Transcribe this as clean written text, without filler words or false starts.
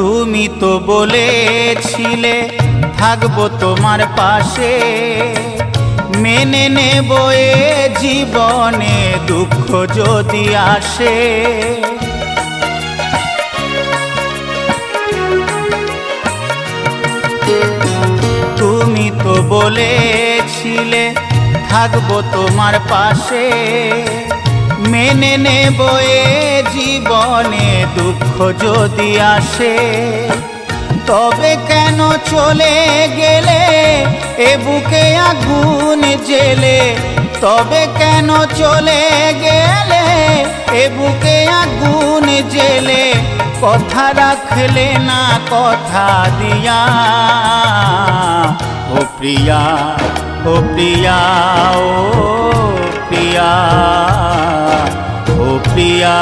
তুমি তো বলেছিলে থাকবো তোমার পাশে, মেনে নেব এ জীবনে দুঃখ যদি আসে। তুমি তো বলেছিলে থাকবো তোমার পাশে, মেনে নেব এ জীবনে দুঃখ যদি আসে। তবে কেন চলে গেলে এ বুকে আগুন জেলে, তবে কেন চলে গেলে এ বুকে আগুন জেলে, কথা রাখলে না কথা দিয়া। ও প্রিয়া, ও প্রিয়া, ও প্রিয়া, ও প্রিয়া।